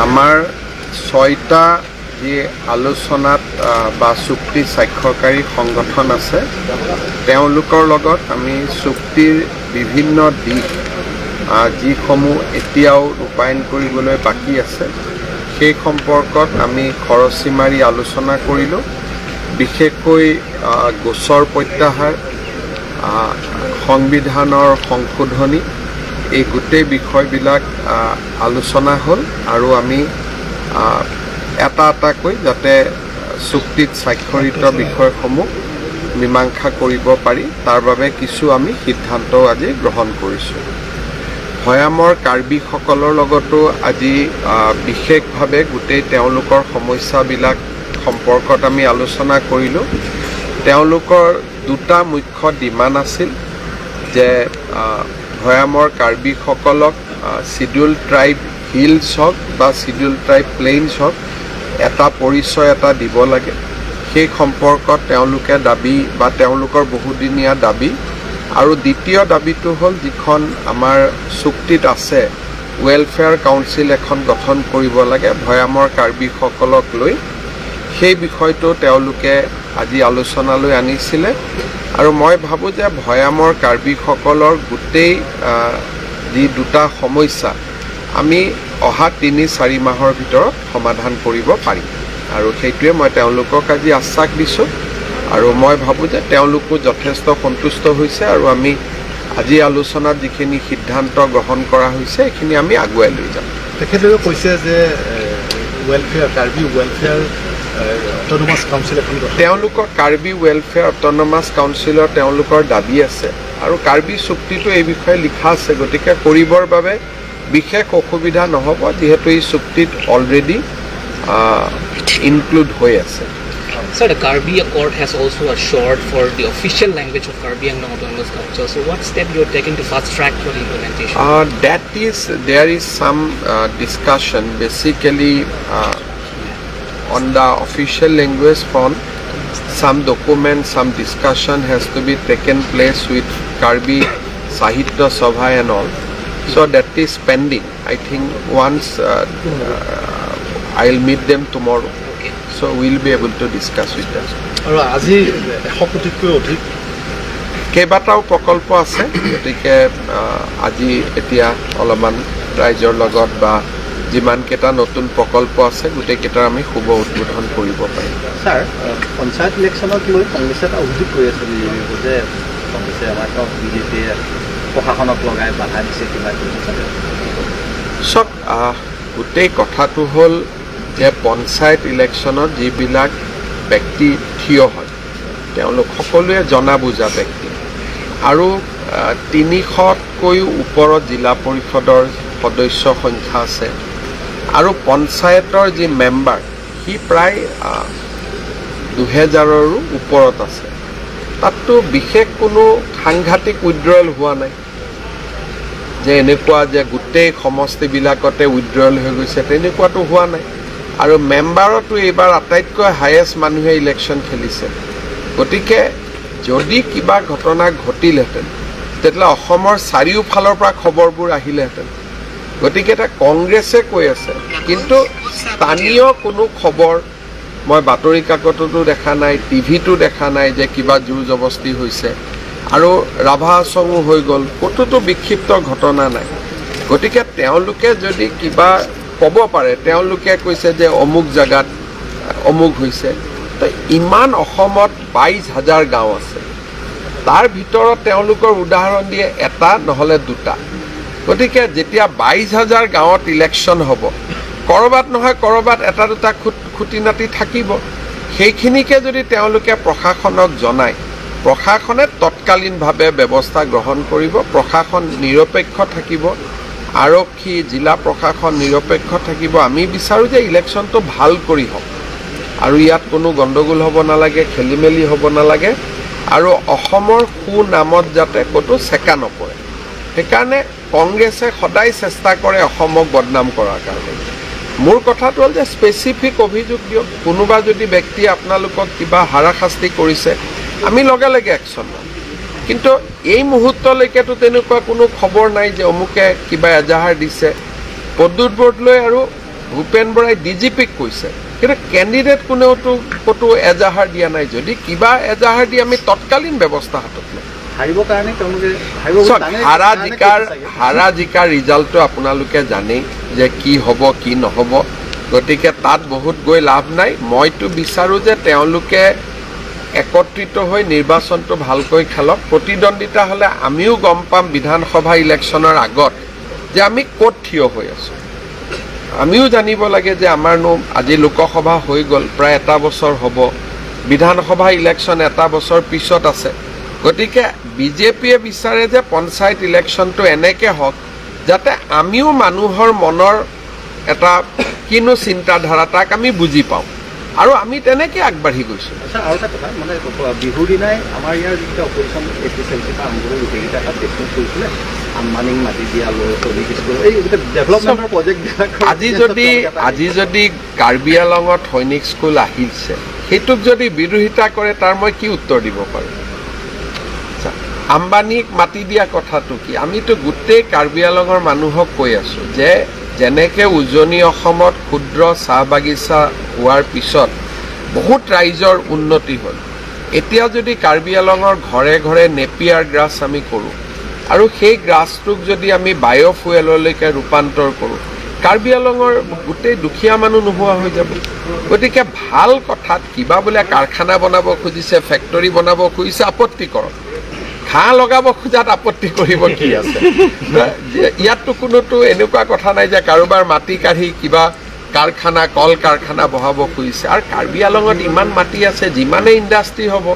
আমাৰ 6টা যি আলোচনাত বা চুক্তি স্বাক্ষৰকাৰী সংগঠন আছে তেওঁলোকৰ লগত আমি চুক্তিৰ বিভিন্ন দিশ যিসমূহ এতিয়াও ৰূপায়ণ কৰিবলৈ বাকী আছে সেই সম্পৰ্কত আমি খৰচি মাৰি আলোচনা কৰিলোঁ। বিশেষকৈ গোচৰ প্ৰত্যাহাৰ, সংবিধানৰ সংশোধনী, এই গোটেই বিষয়বিলাক আলোচনা হ'ল আৰু আমি এটা এটাকৈ যাতে চুক্তিত স্বাক্ষৰিত বিষয়সমূহ মীমাংসা কৰিব পাৰি তাৰ বাবে কিছু আমি সিদ্ধান্তও আজি গ্ৰহণ কৰিছোঁ। ভৈয়ামৰ কাৰ্বিসকলৰ লগতো আজি বিশেষভাৱে গোটেই তেওঁলোকৰ সমস্যাবিলাক সম্পৰ্কত আমি আলোচনা কৰিলোঁ। তেওঁলোকৰ দুটা মুখ্য ডিমাণ্ড আছিল যে ভৈয়ামৰ কাৰ্বিসকলক শিডিউল ট্ৰাইব হিলছ হওক বা শিডিউল ট্ৰাইব প্লেইনছ হওক এটা পৰিচয় এটা দিব লাগে। সেই সম্পৰ্কত তেওঁলোকে দাবী বা তেওঁলোকৰ বহুদিনীয়া দাবী। আৰু দ্বিতীয় দাবীটো হ'ল যিখন আমাৰ চুক্তিত আছে ৱেলফেয়াৰ কাউন্সিল এখন গঠন কৰিব লাগে ভৈয়ামৰ কাৰ্বিসকলক লৈ। সেই বিষয়টো তেওঁলোকে আজি আলোচনালৈ আনিছিলে আৰু মই ভাবোঁ যে ভৈয়ামৰ কাৰ্বিসকলৰ গোটেই যি দুটা সমস্যা আমি অহা ৩-৪ মাহৰ ভিতৰত সমাধান কৰিব পাৰিম আৰু সেইটোৱে মই তেওঁলোকক আজি আশ্বাস দিছোঁ আৰু মই ভাবোঁ যে তেওঁলোকো যথেষ্ট সন্তুষ্ট হৈছে আৰু আমি আজি আলোচনাত যিখিনি সিদ্ধান্ত গ্ৰহণ কৰা হৈছে এইখিনি আমি আগুৱাই লৈ যাম। তেখেতলোকে কৈছে যে welfare Karbi welfare autonomous council এখন তেওঁলোকৰ কাৰ্বি ৱেলফেয়াৰ অট'নমাছ কাউন্সিলৰ তেওঁলোকৰ দাবী আছে আৰু কাৰ্বি চুক্তিটো এই বিষয়ে লিখা আছে, গতিকে কৰিবৰ বাবে বিশেষ অসুবিধা নহ'ব যিহেতু এই চুক্তিত অলৰেডি ইনক্লুড হৈ আছে। Sir, the Karbi Accord has also assured for the official language of Karbi and autonomous culture. So, what step you are taking to fast track for the implementation? There is some discussion basically on the official language front. Some documents, some discussion has to be taken place with Karbi Sahitya Sabha and all. So that is pending. I think once I'll meet them tomorrow. So we'll be able to discuss with them. আৰু আজি 100 কোটিতকৈ অধিক কেইবাটাও প্ৰকল্প আছে, গতিকে আজি এতিয়া অলপমান ৰাইজৰ লগত বা যিমানকেইটা নতুন প্ৰকল্প আছে গোটেইকেইটাৰ আমি শুভ উদ্বোধন কৰিব পাৰিম। ছাৰ, পঞ্চায়ত ইলেকশ্যনক লৈ কংগ্ৰেছে এটা অভিযোগ কৰি আছে যে কংগ্ৰেছে আমাৰ বিজেপিয়ে প্ৰশাসনক লগাই বাধা দিছে কিবা চাওক, গোটেই কথাটো হ'ল যে পঞ্চায়ত ইলেকশ্যনত যিবিলাক ব্যক্তি থিয় হয় তেওঁলোক সকলোৱে জনা বুজা ব্যক্তি আৰু 300তকৈও ওপৰত জিলা পৰিষদৰ সদস্য সংখ্যা আছে আৰু পঞ্চায়তৰ যি মেম্বাৰ সি প্ৰায় 2000ৰো ওপৰত আছে। তাততো বিশেষ কোনো সাংঘাতিক উইড্ৰল হোৱা নাই যে এনেকুৱা যে গোটেই সমষ্টিবিলাকতে উইড্ৰল হৈ গৈছে, তেনেকুৱাটো হোৱা নাই। আৰু মেম্বাৰতো এইবাৰ আটাইতকৈ হায়েষ্ট মানুহে ইলেকশ্যন খেলিছে। গতিকে যদি কিবা ঘটনা ঘটিলহেঁতেন তেতিয়াহ'লে অসমৰ চাৰিওফালৰ পৰা খবৰবোৰ আহিলেহেঁতেন। গতিকে এটা কংগ্ৰেছে কৈ আছে, কিন্তু স্থানীয় কোনো খবৰ মই বাতৰি কাকততো দেখা নাই, টিভিতো দেখা নাই যে কিবা জোৰ জবস্তি হৈছে আৰু ৰাভা আচঙো হৈ গ'ল, ক'তোতো বিক্ষিপ্ত ঘটনা নাই। গতিকে তেওঁলোকে যদি কিবা ক'ব পাৰে, তেওঁলোকে কৈছে যে অমুক জেগাত অমুক হৈছে, তো ইমান অসমত 22,000 গাঁও আছে, তাৰ ভিতৰত তেওঁলোকৰ উদাহৰণ দিয়ে এটা নহ'লে দুটা। গতিকে যেতিয়া 22,000 গাঁৱত ইলেকশ্যন হ'ব, ক'ৰবাত নহয় ক'ৰবাত এটা দুটা খুটি নাটি থাকিব। সেইখিনিকে যদি তেওঁলোকে প্ৰশাসনক জনায়, প্ৰশাসনে তৎকালীনভাৱে ব্যৱস্থা গ্ৰহণ কৰিব, প্ৰশাসন নিৰপেক্ষ থাকিব, আৰক্ষী জিলা প্ৰশাসন নিৰপেক্ষ থাকিব। আমি বিচাৰোঁ যে ইলেকশ্যনটো ভাল কৰি হওক আৰু ইয়াত কোনো গণ্ডগোল হ'ব নালাগে, খেলি মেলি হ'ব নালাগে আৰু অসমৰ সুনামত যাতে ক'তো চেকা নপৰে। সেইকাৰণে কংগ্ৰেছে সদায় চেষ্টা কৰে অসমক বদনাম কৰাৰ কাৰণে। মোৰ কথাটো হ'ল যে স্পেচিফিক অভিযোগ দিয়ক, কোনোবা যদি ব্যক্তিয়ে আপোনালোকক কিবা হাৰাশাস্তি কৰিছে আমি লগে লগে একশ্যন ল'ম। কিন্তু এই মুহূৰ্তলৈকেতো তেনেকুৱা কোনো খবৰ নাই যে অমুকে কিবা এজাহাৰ দিছে। প্ৰদ্যুৎ বৰদলৈ আৰু ভূপেন বৰাই ডিজিপিক কৈছে, কিন্তু কেণ্ডিডেট কোনেওতো ক'তো এজাহাৰ দিয়া নাই। যদি কিবা এজাহাৰ দি আমি তৎকালীন ব্যৱস্থা হাতত লওঁ। হাৰিবৰ কাৰণে তেওঁলোকে হাৰা জিকাৰ ৰিজাল্টটো আপোনালোকে জানেই যে কি হ'ব কি নহ'ব, গতিকে তাত বহুত গৈ লাভ নাই। মইতো বিচাৰোঁ যে তেওঁলোকে একত্ৰিত হৈ নিৰ্বাচনটো ভালকৈ খেলক। প্ৰতিদ্বন্দ্বিতা হ'লে আমিও গম পাম বিধানসভা ইলেকশ্যনৰ আগত যে আমি ক'ত থিয় হৈ আছোঁ। আমিও জানিব লাগে যে আমাৰনো আজি লোকসভা হৈ গ'ল, প্ৰায় এটা বছৰ হ'ব, বিধানসভা ইলেকশ্যন এটা বছৰ পিছত আছে। গতিকে বিজেপিয়ে বিচাৰে যে পঞ্চায়ত ইলেকশ্যনটো এনেকৈ হওক যাতে আমিও মানুহৰ মনৰ এটা কিনো চিন্তাধাৰা তাক আমি বুজি পাওঁ, আৰু আমি তেনেকৈ আগবাঢ়ি গৈছোঁ। আচ্ছা, আৰু এটা কথা, মানে বিহুৰ দিনাই আমাৰ ইয়াৰ যিকেইটা অপজিশ্যন এপিচেলচি পৰা আৰম্ভ কৰি গোটেইকেইটা এটা ষ্টেটমেণ্ট কৰিছিলে, আম্বানীক মাটি দিয়া লৈ চলি স্কুল এই ডেভেলপমেণ্টৰ প্ৰজেক্টবিলাক। আজি যদি কাৰ্বি আংলঙত সৈনিক স্কুল আহিছে, সেইটোক যদি বিৰোধিতা কৰে তাৰ মই কি উত্তৰ দিব পাৰোঁ? আম্বানীক মাটি দিয়া কথাটো কি? আমিতো গোটেই কাৰ্বি আংলঙৰ মানুহক কৈ আছোঁ যে যেনেকৈ উজনি অসমত ক্ষুদ্ৰ চাহ বাগিচা হোৱাৰ পিছত বহুত ৰাইজৰ উন্নতি হ'ল, এতিয়া যদি কাৰ্বি আংলঙৰ ঘৰে ঘৰে নেপিয়াৰ গ্ৰাছ আমি কৰোঁ আৰু সেই গ্ৰাছটোক যদি আমি বায়'ফুৱেললৈকে ৰূপান্তৰ কৰোঁ, কাৰ্বি আংলঙৰ গোটেই দুখীয়া মানুহ নোহোৱা হৈ যাব। গতিকে ভাল কথাত কিবা বোলে কাৰখানা বনাব খুজিছে, ফেক্টৰী বনাব খুজিছে, আপত্তি কৰক। ঘাঁহ লগাব খোজাত আপত্তি কৰিব কি আছে? ইয়াততো কোনোতো এনেকুৱা কথা নাই যে কাৰোবাৰ মাটি কাঢ়ি কিবা কাৰখানা কল কাৰখানা বহাব খুজিছে। আৰু কাৰ্বি আংলঙত ইমান মাটি আছে, যিমানেই ইণ্ডাষ্ট্ৰী হ'ব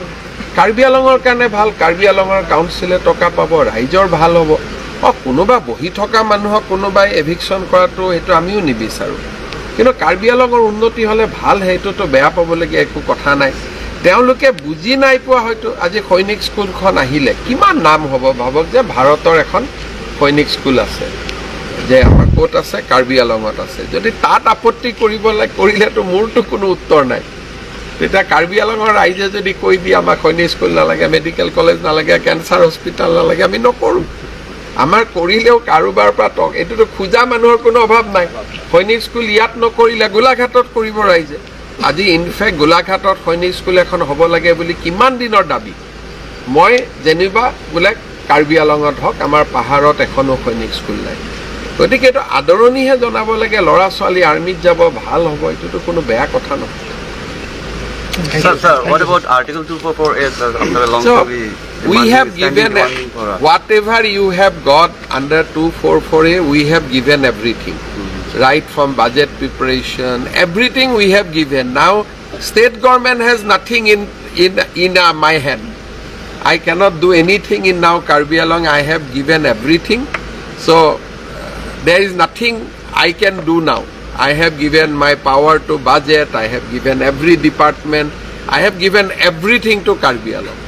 কাৰ্বি আংলঙৰ কাৰণে ভাল। কাৰ্বি আংলঙৰ কাউন্সিলে টকা পাব, ৰাইজৰ ভাল হ'ব। কোনোবা বহি থকা মানুহক কোনোবাই এভিকশ্যন কৰাটো সেইটো আমিও নিবিচাৰোঁ, কিন্তু কাৰ্বি আংলঙৰ উন্নতি হ'লে ভাল, সেইটোতো বেয়া পাবলগীয়া একো কথা নাই। তেওঁলোকে বুজি নাই পোৱা হয়তো। আজি সৈনিক স্কুলখন আহিলে কিমান নাম হ'ব, ভাবক যে ভাৰতৰ এখন সৈনিক স্কুল আছে, যে আমাৰ ক'ত আছে? কাৰ্বি আংলঙত আছে। যদি তাত আপত্তি কৰিলেতো মোৰতো কোনো উত্তৰ নাই। তেতিয়া কাৰ্বি আংলঙৰ ৰাইজে যদি কৈ দিয়ে আমাক সৈনিক স্কুল নালাগে, মেডিকেল কলেজ নালাগে, কেঞ্চাৰ হস্পিটেল নালাগে, আমি নকৰোঁ। আমাৰ কৰিলেও কাৰোবাৰ পৰা এইটোতো খোজা মানুহৰ কোনো অভাৱ নাই। সৈনিক স্কুল ইয়াত নকৰিলে গোলাঘাটত কৰিব ৰাইজে। আজি ইনফেক্ট গোলাঘাটত সৈনিক স্কুল এখন হ'ব লাগে বুলি কিমান দিনৰ দাবী। মই যেনিবা বোলে কাৰ্বি আংলঙত হওক, আমাৰ পাহাৰত এখনো সৈনিক স্কুল নাই। গতিকে এইটো আদৰণিহে জনাব লাগে। ল'ৰা ছোৱালী আৰ্মিত যাব, ভাল হ'ব, এইটোতো কোনো বেয়া কথা নহয়। Sir, what about Article 244A, sir? After a long time, we have given whatever you have got under 244A, we have given everything. Right from budget preparation, everything we have given. Now, state government has nothing in my hand. I cannot do anything in now Karbi Anglong. I have given everything. So, there is nothing I can do now. I have given my power to budget. I have given every department. I have given everything to Karbi Anglong.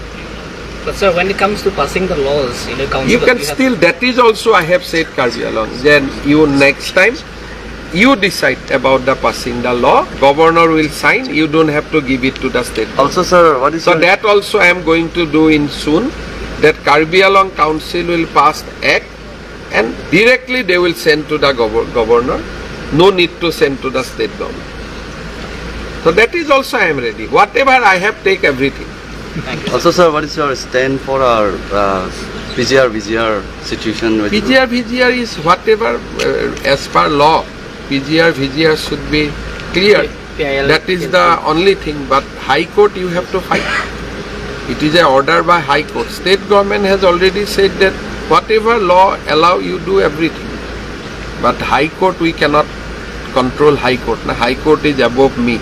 But sir, when it comes to passing the laws in a council, you can still, that is also I have said Karbi Anglong. Then you next time, you decide about the passing the law. Governor will sign. You don't have to give it to the state. Also, sir, what is So that also I am going to do in soon. That Karbi Anglong Council will pass act, and directly they will send to the governor. No need to send to the state government. So that is also I am ready. Whatever I have, take everything. Also, sir, what is your stand for our PGR situation? PGR is whatever as per law. PGR should be clear. That is the only thing. But High Court you have to fight. It is an order by High Court. State government has already said that whatever law allow you do everything. But High Court we cannot control High Court. Now, High Court is above me.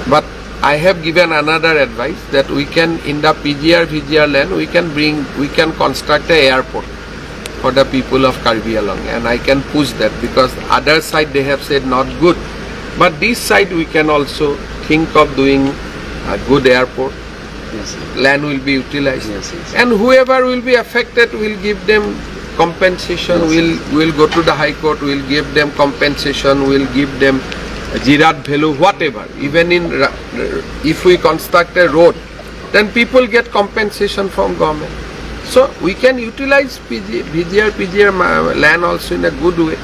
But I have given another advice that we can in the PGR land we can construct an airport for the people of Karbi Anglong, and I can push that because other side they have said not good, but this side we can also think of doing a good airport. Yes, sir. Land will be utilized, Yes, yes. and whoever will be affected will give them compensation. Yes, We'll go to the High Court. We'll give them compensation. We'll give them Jirat value, whatever. Even if we construct a road, then people get compensation from government. So we can utilize PGR land also in a good way.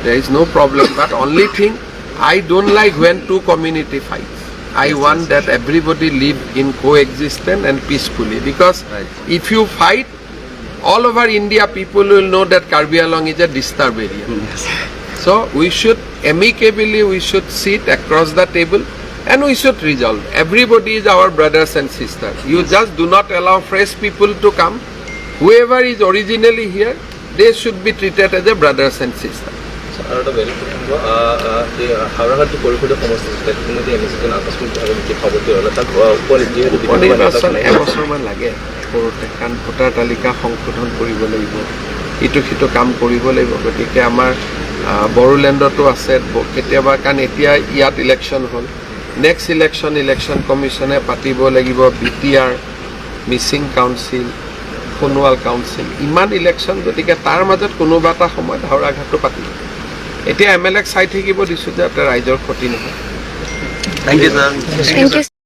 There is no problem. But only thing, I don't like when two community fights. I want that everybody live in coexistence and peacefully. Because if you fight, all over India, people will know that Karbi Anglong is a disturbed area. So we should amicably, we should sit across the table and we should resolve. Everybody is our brothers and sisters. You just do not allow fresh people to come. Whoever is originally here, they should be treated as a brothers and sisters. আৰু এটা বেলেগ প্ৰসংগ হাওৰাঘাট পৰিষদৰ সমষ্টি ইতিমধ্যে MSK আকস্মিকভাৱে মুখ্যমন্ত্ৰী হ'লে তাক উপনিৰ্বাচন এবছৰমান লাগে কৰোঁতে, কাৰণ ভোটাৰ তালিকা সংশোধন কৰিব লাগিব, ইটো সিটো কাম কৰিব লাগিব। গতিকে আমাৰ বড়োলেণ্ডতো আছে কেতিয়াবা, কাৰণ এতিয়া ইয়াত ইলেকশ্যন হ'ল, নেক্সট ইলেকশ্যন কমিশ্যনে পাতিব লাগিব, BTR, Mising council, Sonowal council, ইমান ইলেকশ্যন। গতিকে তাৰ মাজত কোনোবা এটা সময়ত হাওৰাঘাটটো পাতিব। এতিয়া MLA ক চাই থাকিব দিছোঁ যাতে ৰাইজৰ ক্ষতি নহয়। Thank you, sir. Thank you.